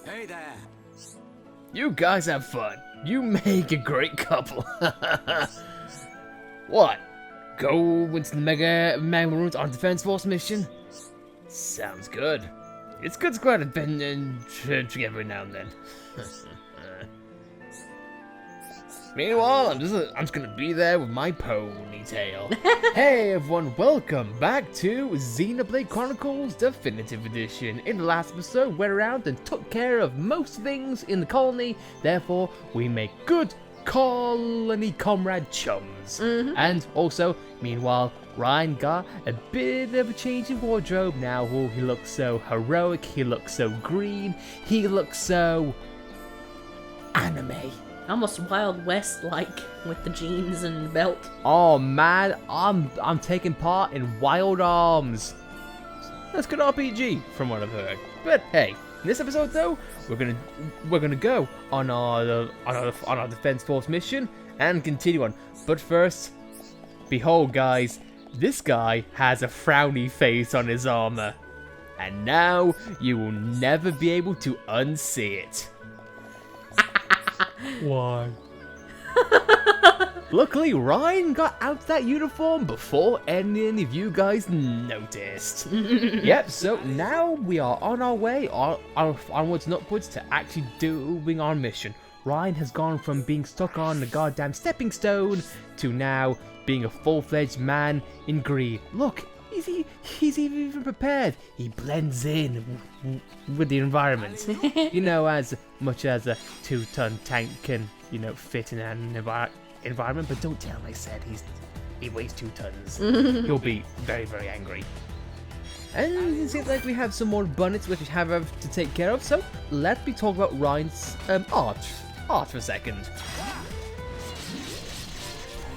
Hey there. You guys have fun. You make a great couple. What? Go into the Mega Ruins on a Defense Force mission? Sounds good. It's good to go out and together every now and then. Meanwhile, I'm just gonna be there with my ponytail. Hey everyone, welcome back to Xenoblade Chronicles Definitive Edition. In the last episode, we went around and took care of most things in the colony. Therefore, we make good colony comrade chums. And also, meanwhile, Ryan got a bit of a change in wardrobe now. Oh, he looks so heroic, he looks so green, he looks so anime. Almost Wild West like with the jeans and belt. Oh man, I'm taking part in Wild Arms. That's good RPG from what I've heard. But hey, in this episode though, we're gonna go on our Defense Force mission and continue on. But first, behold guys, this guy has a frowny face on his armor. And now you will never be able to unsee it. Why? Luckily, Ryan got out that uniform before any of you guys noticed. Yep, so now we are on our way onwards and upwards to actually doing our mission. Ryan has gone from being stuck on the goddamn stepping stone to now being a full-fledged man in green. Look, he's even prepared. He blends in with the environment. You know, as much as a 2-ton tank can, you know, fit in an environment. But don't tell him I said he weighs 2 tons. He'll be very, very angry. And it seems like we have some more bunnies which we have to take care of. So let me talk about Ryan's art for a second.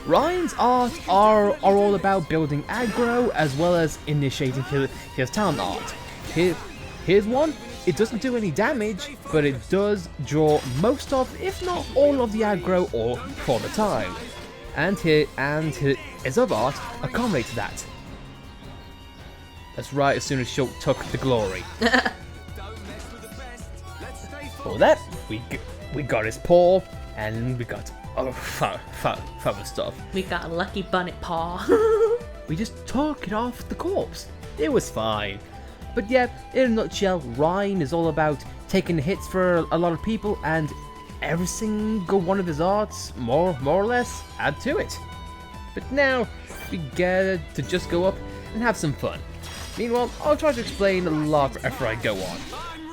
Ryan's art are all about building aggro as well as initiating his talent art. Here's one. It doesn't do any damage, but it does draw most of, if not all of the aggro all the time. And his other art accommodates that. That's right, as soon as Shulk took the glory. For that, we got his paw, and we got fun stuff. We got a lucky bunnet paw. We just took it off the corpse. It was fine. But yeah, in a nutshell, Ryan is all about taking hits for a lot of people, and every single one of his arts, more or less, add to it. But now, we get to just go up and have some fun. Meanwhile, I'll try to explain a lot after I go on.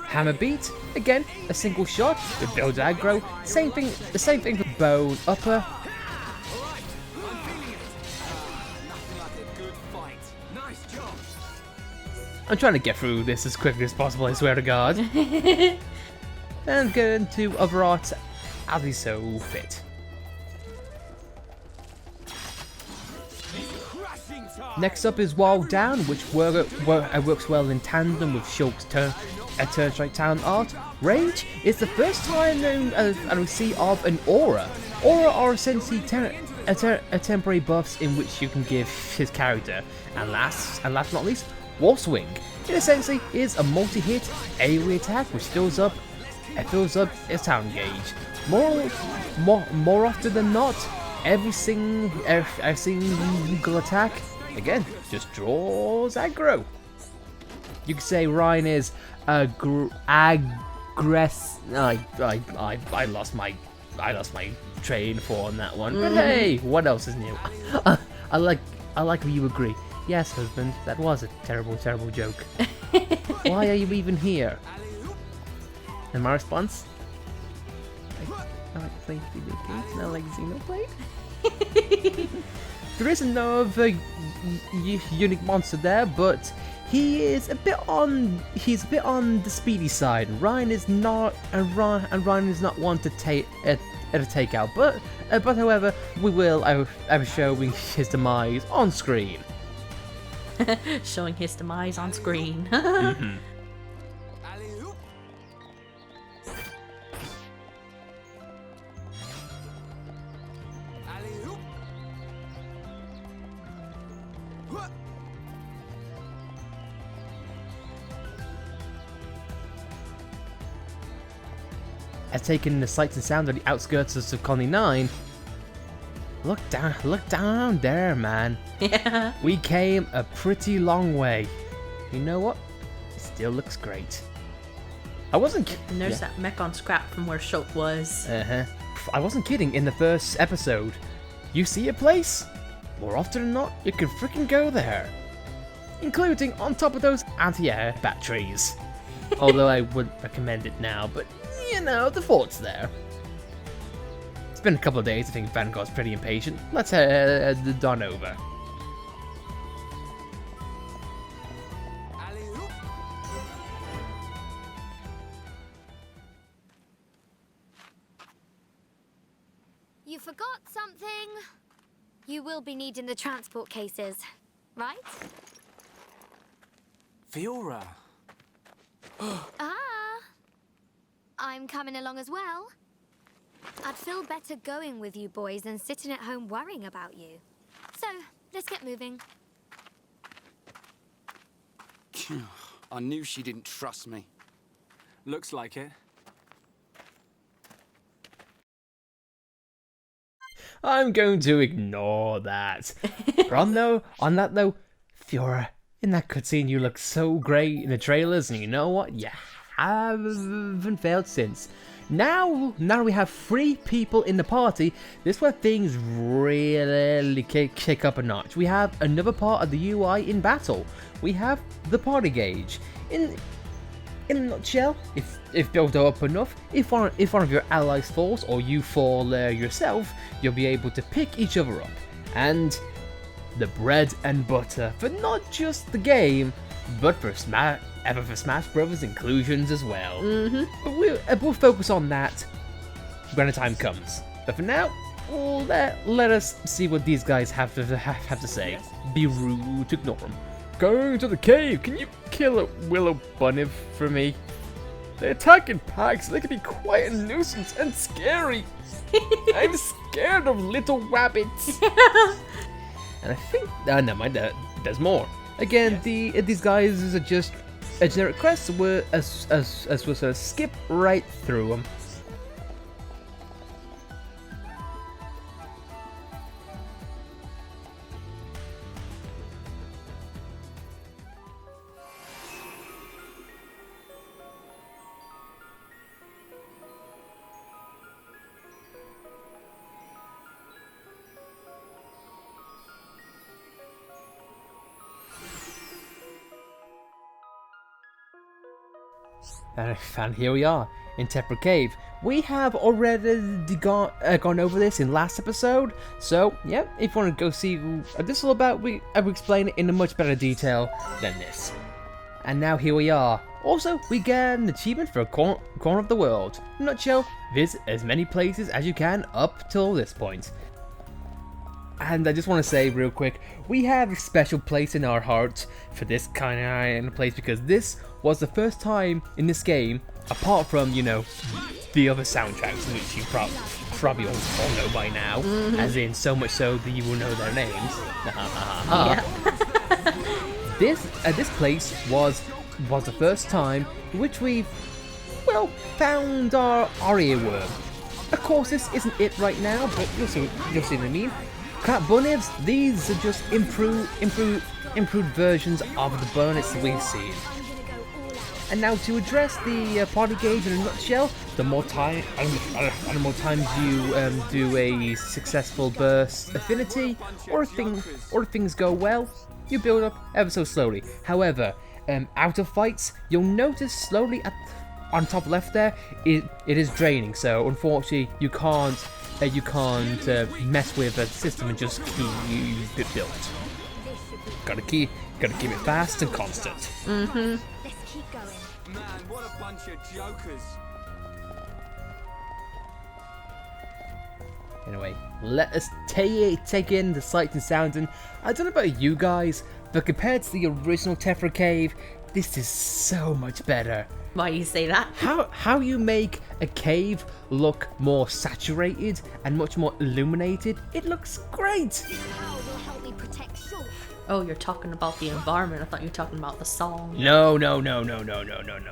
Hammer beat, again, a single shot with build aggro. The same thing for bow upper. I'm trying to get through this as quickly as possible, I swear to God. And get into other arts as we so fit. Next up is Wild Down, which works well in tandem with Shulk's turn-strike talent art. Rage is the first time we see of an aura. Aura are essentially temporary buffs in which you can give his character. And last but not least, War Swing. It essentially is a multi-hit AoE attack which fills up its talent gauge. More often than not, every single attack again just draws aggro. You could say Ryan is aggressive. I lost my train for on that one. But hey, what else is new? I like when you agree. Yes, husband, that was a terrible joke. Why are you even here? And my response? I like playing video games and I like Xenoblade. There is another unique monster there, but he's a bit on the speedy side. Ryan is not, and Ryan is not one to take out. But however, we will. I was showing his demise on screen. Showing his demise on screen. has taken the sights and sounds of the outskirts of Colony 9, look down there, man. Yeah. We came a pretty long way. You know what? It still looks great. I wasn't. And there's that mech on scrap from where Shulk was. I wasn't kidding. In the first episode, you see a place, more often than not, you can freaking go there, including on top of those anti-air batteries. Although I wouldn't recommend it now, but you know, the thought's there. It's been a couple of days. I think Vanguard's pretty impatient. Let's head on over. You forgot something. You will be needing the transport cases, right? Fiora. I'm coming along as well. I'd feel better going with you boys than sitting at home worrying about you. So, let's get moving. I knew she didn't trust me. Looks like it. I'm going to ignore that. But on that though, Fiora, in that cutscene you look so great in the trailers, and you know what? You haven't failed since. Now we have 3 people in the party, this is where things really kick up a notch. We have another part of the UI in battle. We have the party gauge. In a nutshell, if built up enough, if one of your allies falls or you fall yourself, you'll be able to pick each other up. And the bread and butter for not just the game, but for Smash Brothers inclusions as well. But we'll focus on that when the time comes. But for now, let us see what these guys have to say. Be rude to ignore them. Going to the cave. Can you kill a willow bunny for me? They attack in packs. They can be quite a nuisance and scary. I'm scared of little rabbits. And I think never mind. There's more. Again, these guys are just a generic quest. So we'll sort of skip right through them. And here we are in Tephra Cave. We have already gone over this in last episode, so yeah, if you want to go see what this is all about, I will explain it in a much better detail than this. And now here we are. Also, we get an achievement for a corner of the world. In a nutshell, visit as many places as you can up till this point. And I just want to say real quick, we have a special place in our hearts for this kind of place, because this was the first time in this game, apart from, you know, the other soundtracks, which you probably all know by now, as in so much so that you will know their names. This place was the first time in which we, well, found our earworm. Of course, this isn't it right now, but you'll see what I mean. Crap bunnies, these are just improved versions of the bonnets that we've seen. And now to address the party gauge in a nutshell, the more times you do a successful burst affinity, or if things go well, you build up ever so slowly. However, out of fights, you'll notice slowly on top left there, it is draining. So unfortunately, you can't mess with a system and just keep it built. Gotta keep it fast and constant. Let's keep going. Man, what a bunch of jokers. Anyway, let us take in the sights and sounds, and I don't know about you guys, but compared to the original Tephra Cave, this is so much better. Why you say that? How you make a cave look more saturated and much more illuminated, it looks great. How will help me protect Shulk? Oh, you're talking about the environment. I thought you were talking about the song. No.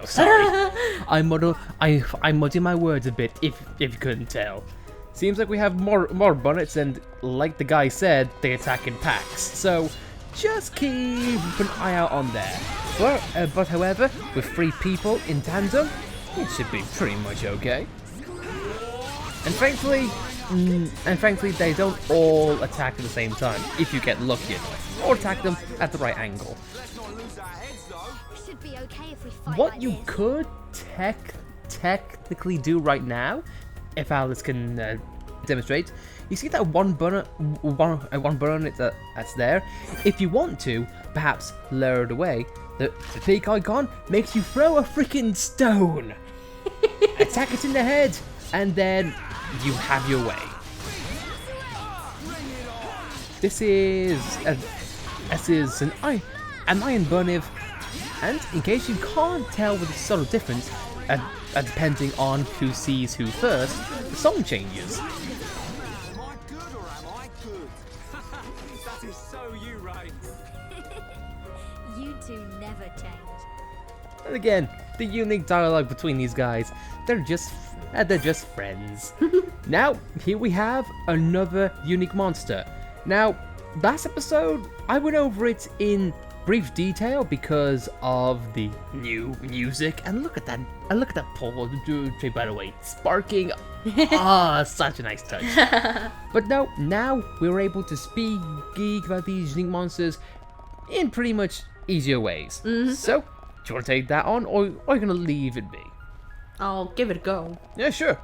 Sorry. I muddy my words a bit if you couldn't tell. Seems like we have more bonnets, and like the guy said, they attack in packs. So just keep an eye out on there. But however, with 3 people in tandem, it should be pretty much okay. And thankfully, they don't all attack at the same time, if you get lucky enough, or attack them at the right angle. Should be okay if we fight What like you this. could technically do right now, if Alice can demonstrate, you see that one bonnet that's there. If you want to, perhaps lure it away. The peak icon makes you throw a freaking stone, attack it in the head, and then you have your way. This is an iron buniv, and in case you can't tell with the subtle difference, depending on who sees who first, the song changes. Am I good or am I good? That is so you, Ray. You two never change. And again, the unique dialogue between these guys, they're just friends. Now, here we have another unique monster. Now, last episode, I went over it in brief detail because of the new music, and look at that Paul, by the way, sparking. Such a nice touch. But no, now we're able to speak about these unique monsters in pretty much easier ways. So, do you want to take that on, or are you gonna leave it be? I'll give it a go. Yeah, sure.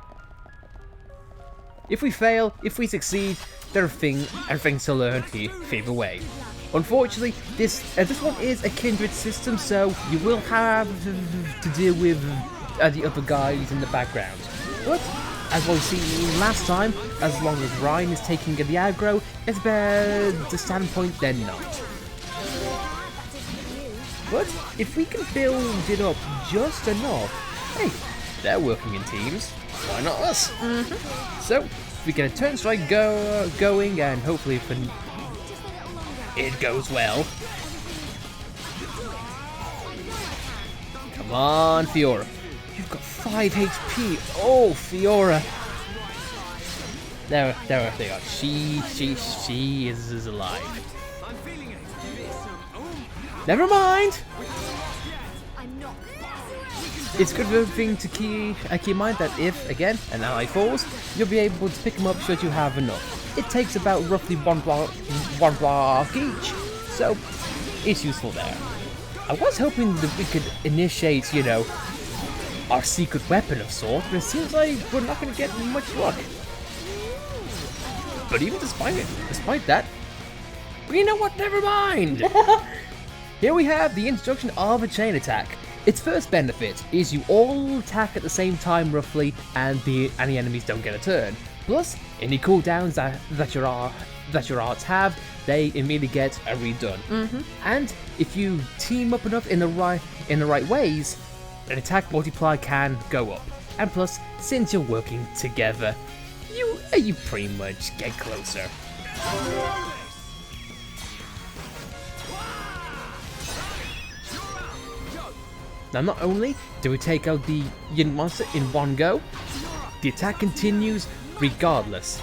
If we fail, if we succeed, everything's to learn either way. Unfortunately, this one is a kindred system, so you will have to deal with the other guys in the background. But as we've seen last time, as long as Ryan is taking the aggro, it's better to standpoint than not. But if we can build it up just enough, hey, they're working in teams. Why not us? So we get a turn strike going, and hopefully it goes well. Come on, Fiora. You've got 5 HP. Oh, Fiora. There they are. She is alive. Never mind. I'm not. It's a good thing to keep in mind that if, again, an ally falls, you'll be able to pick them up should you have enough. It takes about roughly one block each, so it's useful there. I was hoping that we could initiate, our secret weapon of sorts, but it seems like we're not going to get much luck. But even despite that, you know what, never mind! Here we have the introduction of a chain attack. Its first benefit is you all attack at the same time roughly, and the enemies don't get a turn. Plus, any cooldowns that your arts have, they immediately get a redone. And if you team up enough in the right ways, an attack multiplier can go up. And plus, since you're working together, you pretty much get closer. Now, not only do we take out the Yin monster in one go, the attack continues regardless.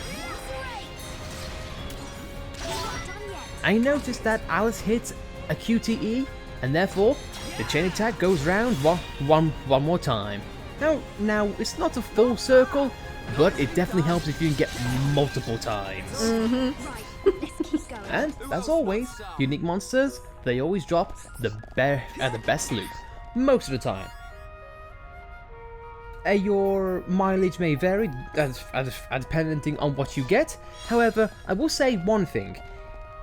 I noticed that Alice hits a QTE, and therefore the chain attack goes round one more time. Now it's not a full circle, but it definitely helps if you can get multiple times. And as always, unique monsters, they always drop the best loot. Most of the time. Your mileage may vary depending on what you get. However, I will say one thing.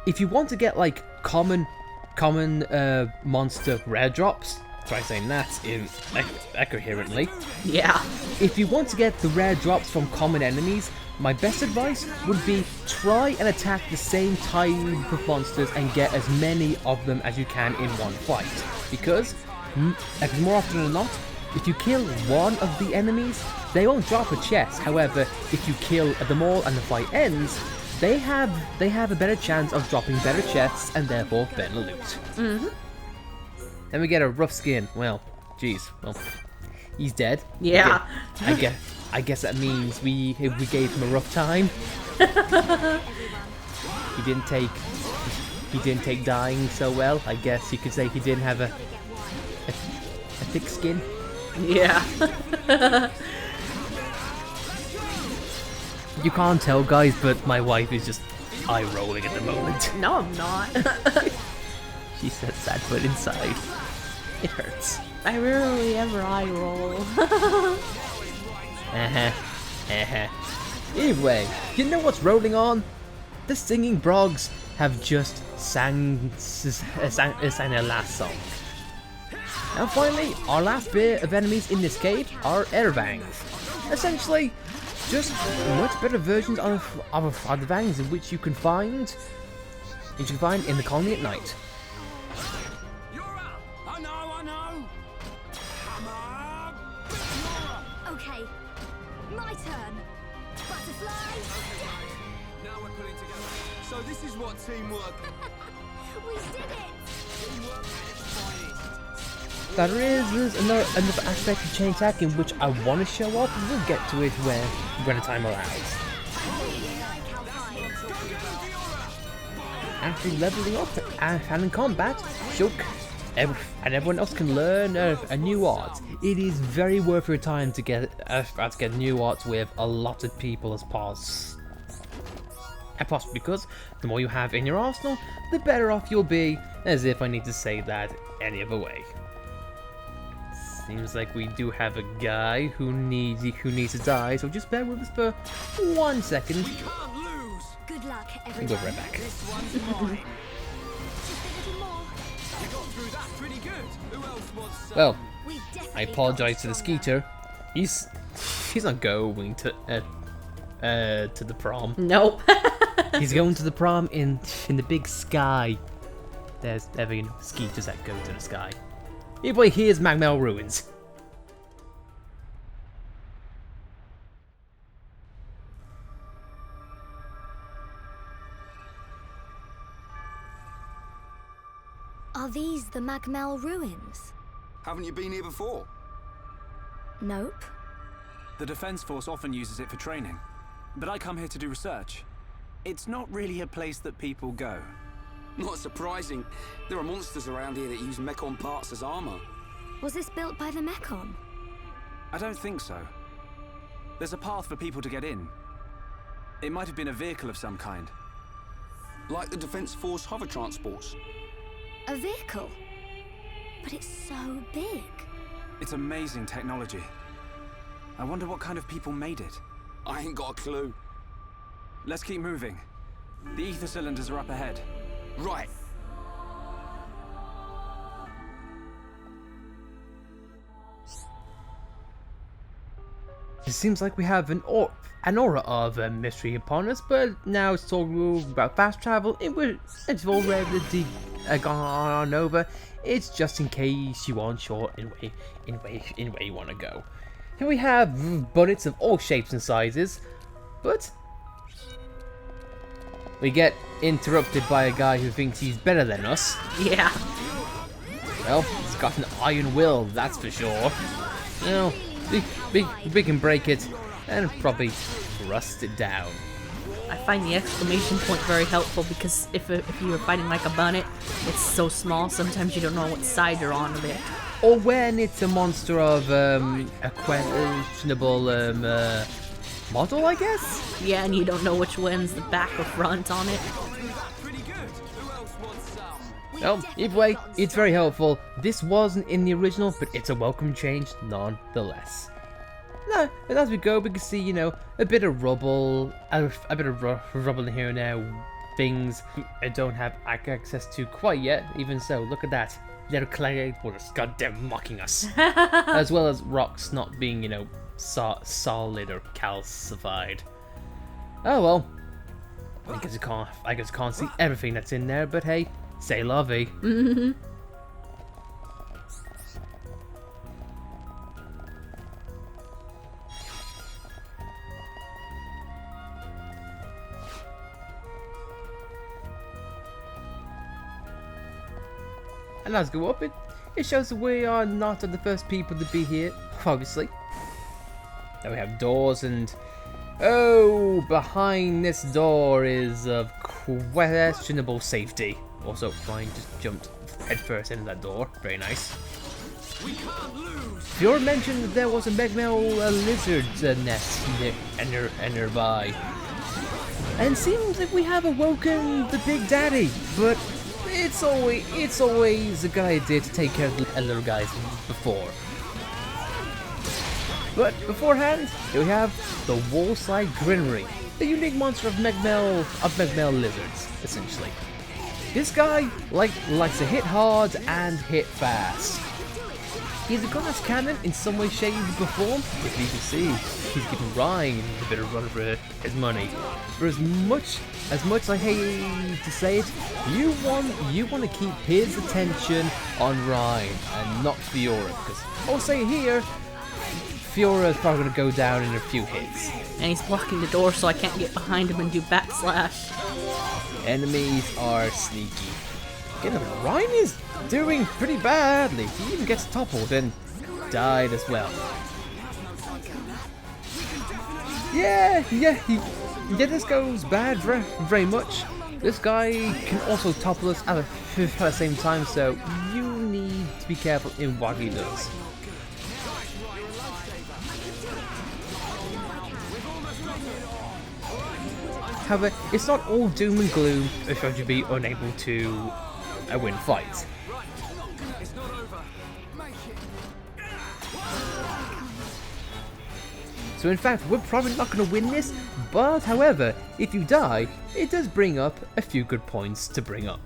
If you want to get like common monster rare drops, try saying that coherently. Yeah. If you want to get the rare drops from common enemies, my best advice would be try and attack the same type of monsters and get as many of them as you can in one fight. Because more often than not, if you kill one of the enemies, they won't drop a chest. However, if you kill them all and the fight ends, they have a better chance of dropping better chests and therefore better loot. Then we get a rough skin. Well, geez, well, he's dead. Yeah. I guess that means we gave him a rough time. He didn't take dying so well. I guess you could say he didn't have a thick skin. Yeah. You can't tell, guys, but my wife is just eye rolling at the moment. No, I'm not. She said that, but inside, it hurts. I rarely ever eye roll. Anyway, you know what's rolling on? The singing brogs have just sang their last song. And finally, our last bit of enemies in this cave are airvangs. Essentially, just much better versions of the vangs in which you can find in the colony at night. You're up. I know. Come on. Okay, my turn. Butterfly. Now we're putting together. So this is what teamwork. We did it. Teamwork at its finest. There is another aspect of chain attack in which I want to show off. We'll get to it when the time allows. After leveling up and in combat, Shulk and everyone else can learn a new art. It is very worth your time to get new arts with a lot of people as possible. Because the more you have in your arsenal, the better off you'll be. As if I need to say that any other way. Seems like we do have a guy who needs to die, so just bear with us for 1 second. Can't lose. Good luck, We'll everyone. be right back. This one's mine. Just a little more. You got through that pretty good. Who else wants some? Well, We've I definitely apologize to gotten the stronger. Skeeter. He's not going to the prom. Nope. He's going to the prom in the big sky. There's ever Skeeters that go to the sky. Anyway, here's Magal Ruins. Are these the Magal ruins? Haven't you been here before? Nope. The Defense Force often uses it for training, but I come here to do research. It's not really a place that people go. Not surprising. There are monsters around here that use Mechon parts as armor. Was this built by the Mechon? I don't think so. There's a path for people to get in. It might have been a vehicle of some kind. Like the Defense Force hover transports. A vehicle? But it's so big. It's amazing technology. I wonder what kind of people made it. I ain't got a clue. Let's keep moving. The ether cylinders are up ahead. Right. It seems like we have an aura of mystery upon us, but now it's talking about fast travel. It's already gone over. It's just in case you aren't sure in where you want to go. Here we have bullets of all shapes and sizes, but we get interrupted by a guy who thinks he's better than us. Yeah. Well, he's got an iron will, that's for sure. You know, we can break it and probably rust it down. I find the exclamation point very helpful because if you were fighting like a bunnet, it's so small sometimes you don't know what side you're on of it. Or when it's a monster of a questionable model, I guess? Yeah, and you don't know which one's the back or front on it. Pretty good. Who else wants some? Well, either way, it's very helpful. This wasn't in the original, but it's a welcome change nonetheless. No, and as we go, we can see, you know, a bit of rubble, rubble in here and there, things I don't have access to quite yet. Even so, look at that. Little clay was goddamn mocking us. As well as rocks not being, you know, solid or calcified. Oh well. I guess I can't see everything that's in there, but hey, say la vie. And as we go up, it shows that we are not the first people to be here, obviously. Then we have doors, and oh, behind this door is of questionable safety. Also, Ryan just jumped headfirst into that door. Very nice. Fiora mentioned that there was a Magal lizard nest nearby. And it seems like we have awoken the Big Daddy, but it's always a good idea to take care of the little guys before. But beforehand, here we have the Wallside Grinnery, the unique monster of Magal lizards, essentially. This guy likes to hit hard and hit fast. He's a glass cannon in some way, shape, or form. If you can see, he's giving Ryan a bit of run for his money. For as much as I hate to say it, you want to keep his attention on Ryan and not Fiora, because I'll say here, Fiora is probably going to go down in a few hits. And he's blocking the door so I can't get behind him and do backslash. Enemies are sneaky. Again, Ryan is doing pretty badly. He even gets toppled and died as well. Yeah, this goes bad very much. This guy can also topple us at the same time, so you need to be careful in what he does. However, it's not all doom and gloom if you be unable to win fights. So in fact, we're probably not going to win this, but however, if you die, it does bring up a few good points to bring up.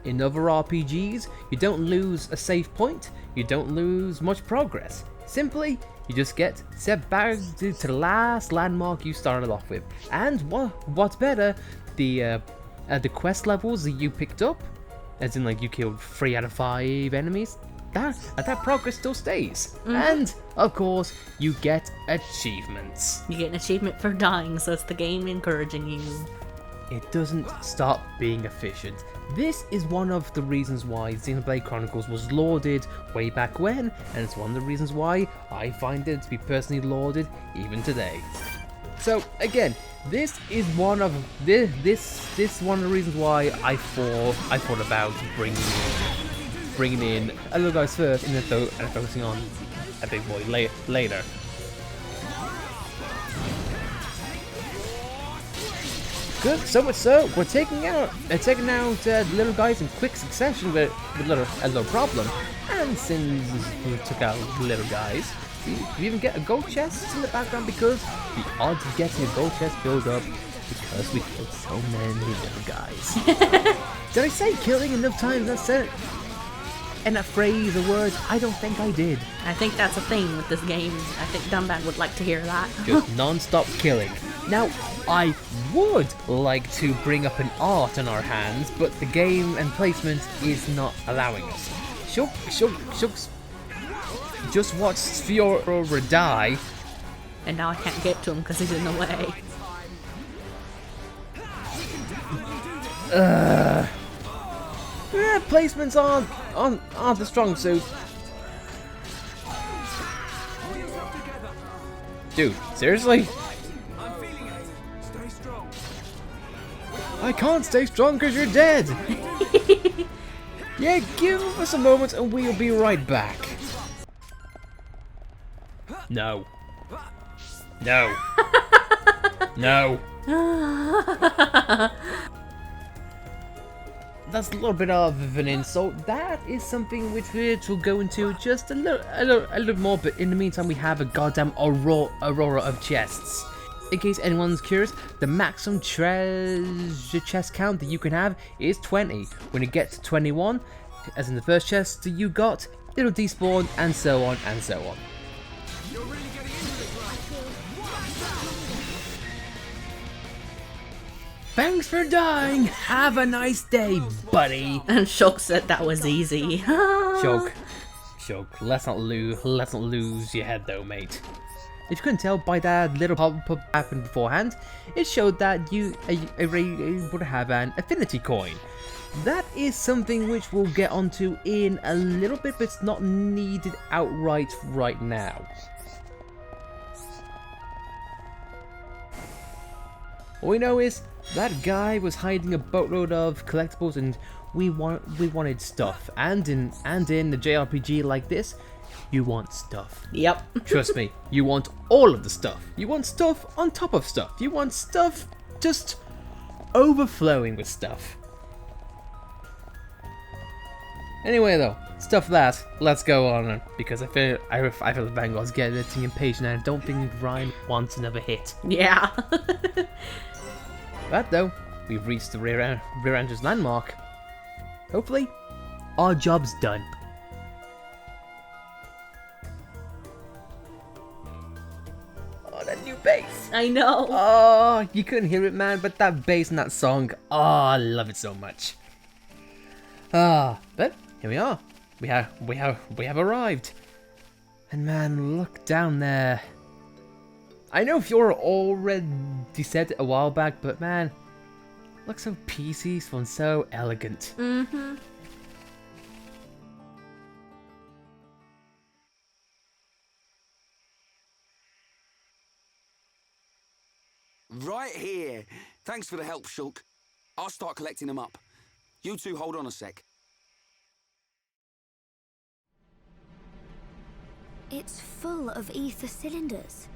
In other RPGs, you don't lose a save point, you don't lose much progress. Simply, you just get set back to the last landmark you started off with. And what's better, the quest levels that you picked up, as in like you killed 3 out of 5 enemies, that progress still stays. And of course, you get achievements. You get an achievement for dying, so it's the game encouraging you. It doesn't stop being efficient. This is one of the reasons why Xenoblade Chronicles was lauded way back when, and it's one of the reasons why I find it to be personally lauded even today. So again, this is one of the reasons why I thought about bringing in a little guys first, and then focusing on a big boy later. Good, so much so, we're taking out little guys in quick succession with a little problem. And since we took out little guys, we even get a gold chest in the background, because the odds of getting a gold chest build up because we killed so many little guys. Did I say killing enough times? That's it. And that phrase, a word, I don't think I did. I think that's a thing with this game. I think Dumbbag would like to hear that. Just non-stop killing. Now, I would like to bring up an art on our hands, but the game and placement is not allowing us. Shucks. Just watch Fiora die. And now I can't get to him because he's in the way. Yeah, placements aren't the strong suit. Dude, seriously? I can't stay strong because you're dead. Yeah, give us a moment and we'll be right back. No. No. No. That's a little bit of an insult. That is something which we'll go into just a little more, but in the meantime we have a goddamn aurora of chests. In case anyone's curious, the maximum treasure chest count that you can have is 20. When you get to 21, as in the first chest that you got, it'll despawn, and so on and so on. Thanks for dying. Have a nice day, buddy. And Shulk said that was easy. Shulk, let's not lose your head though, mate. if you couldn't tell by that little pop-up happened beforehand, it showed that you would have an affinity coin. That is something which we'll get onto in a little bit, but it's not needed outright right now. All we know is that guy was hiding a boatload of collectibles, and we wanted stuff. And in the JRPG like this, you want stuff. Yep. Trust me, you want all of the stuff. You want stuff on top of stuff. You want stuff just overflowing with stuff. Anyway though, stuff that, let's go on, because I feel Vanguard's getting impatient, and I don't think Ryan wants another hit. Yeah. But though, we've reached the rear engine's landmark. Hopefully, our job's done. Oh, that new bass! I know. Oh, you couldn't hear it, man, but that bass in that song, oh, I love it so much. Ah, but here we are. We have arrived. And man, look down there. I know Fiora already said it a while back, but man, looks so peaceful and so elegant. Mm-hmm. Right here. Thanks for the help, Shulk. I'll start collecting them up. You two hold on a sec. It's full of ether cylinders.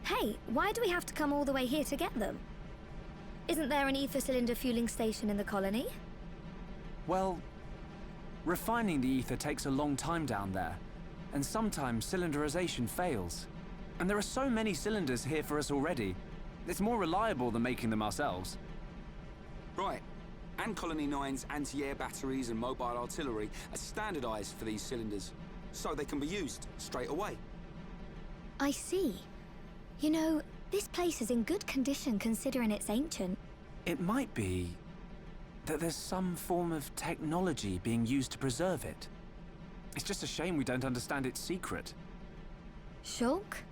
Hey, why do we have to come all the way here to get them? Isn't there an ether cylinder fueling station in the colony? Well, refining the ether takes a long time down there, and sometimes cylinderization fails. And there are so many cylinders here for us already. It's more reliable than making them ourselves. Right. And Colony 9's anti-air batteries and mobile artillery are standardized for these cylinders, so they can be used straight away. I see. You know, this place is in good condition considering it's ancient. It might be that there's some form of technology being used to preserve it. It's just a shame we don't understand its secret. Shulk?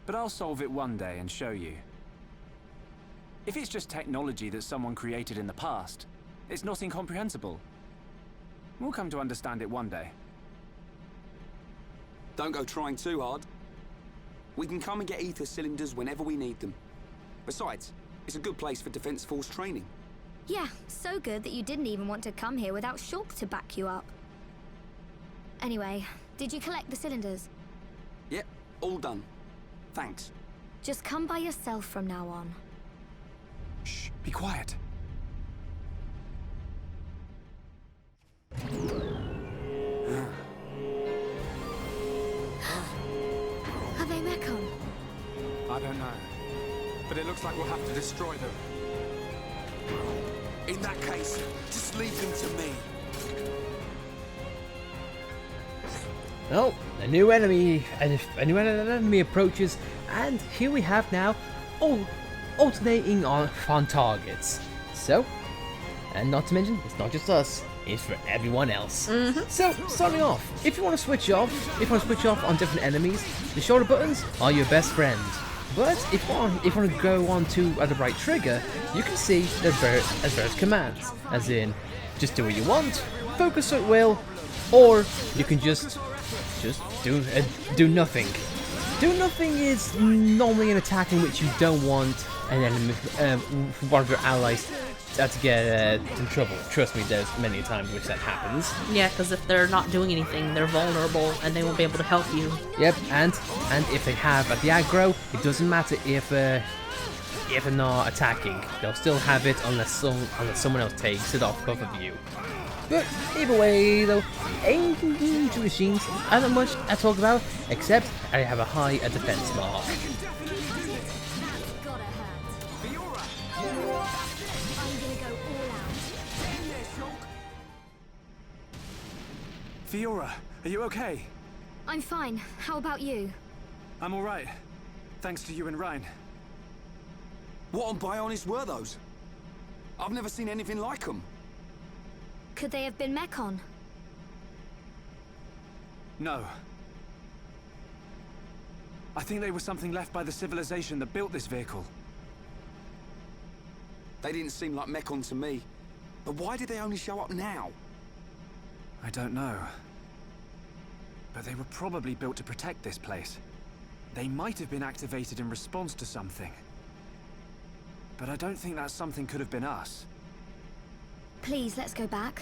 But I'll solve it one day and show you. If it's just technology that someone created in the past, it's not incomprehensible. We'll come to understand it one day. Don't go trying too hard. We can come and get ether cylinders whenever we need them. Besides, it's a good place for Defense Force training. Yeah, so good that you didn't even want to come here without Shulk to back you up. Anyway, did you collect the cylinders? Yep, all done. Thanks. Just come by yourself from now on. Shh, be quiet. Are they Mekon? I don't know, but it looks like we'll have to destroy them. In that case, just leave them to me. Well, a new enemy approaches, and here we have now alternating on targets. So, and not to mention, it's not just us; it's for everyone else. So, starting off, if you want to switch off, on different enemies, the shoulder buttons are your best friend. But if you want to go on to the right trigger, you can see the various commands, as in, just do what you want, focus at will, or you can just do nothing. Do nothing is normally an attack in which you don't want an enemy, one of your allies to get in trouble. Trust me, there's many times which that happens. Yeah, because if they're not doing anything, they're vulnerable and they won't be able to help you. Yep, and if they have at the aggro, it doesn't matter if they're not attacking. They'll still have it unless someone else takes it off both of you. But either way, though, ancient machines aren't much I talk about, except I have a high defense mark. Gotta hurt. Fiora! I'm gonna go all out. Fiora, are you okay? I'm fine. How about you? I'm all right. Thanks to you and Ryan. What on Bionis were those? I've never seen anything like them. Could they have been Mekon? No. I think they were something left by the civilization that built this vehicle. They didn't seem like Mechon to me. But why did they only show up now? I don't know. But they were probably built to protect this place. They might have been activated in response to something. But I don't think that something could have been us. Please, let's go back.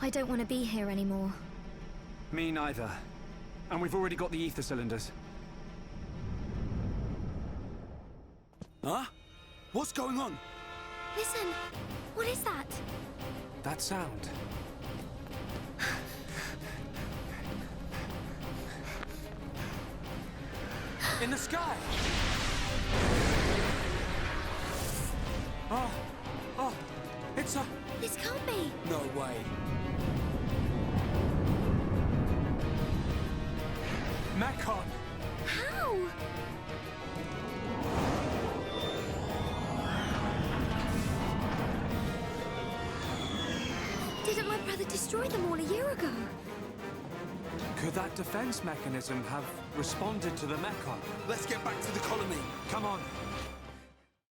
I don't want to be here anymore. Me neither. And we've already got the ether cylinders. Huh? What's going on? Listen, what is that? That sound. In the sky! Oh, it's a... This can't be. No way. Mechon! How? Didn't my brother destroy them all a year ago? Could that defense mechanism have responded to the Mechon? Let's get back to the colony. Come on.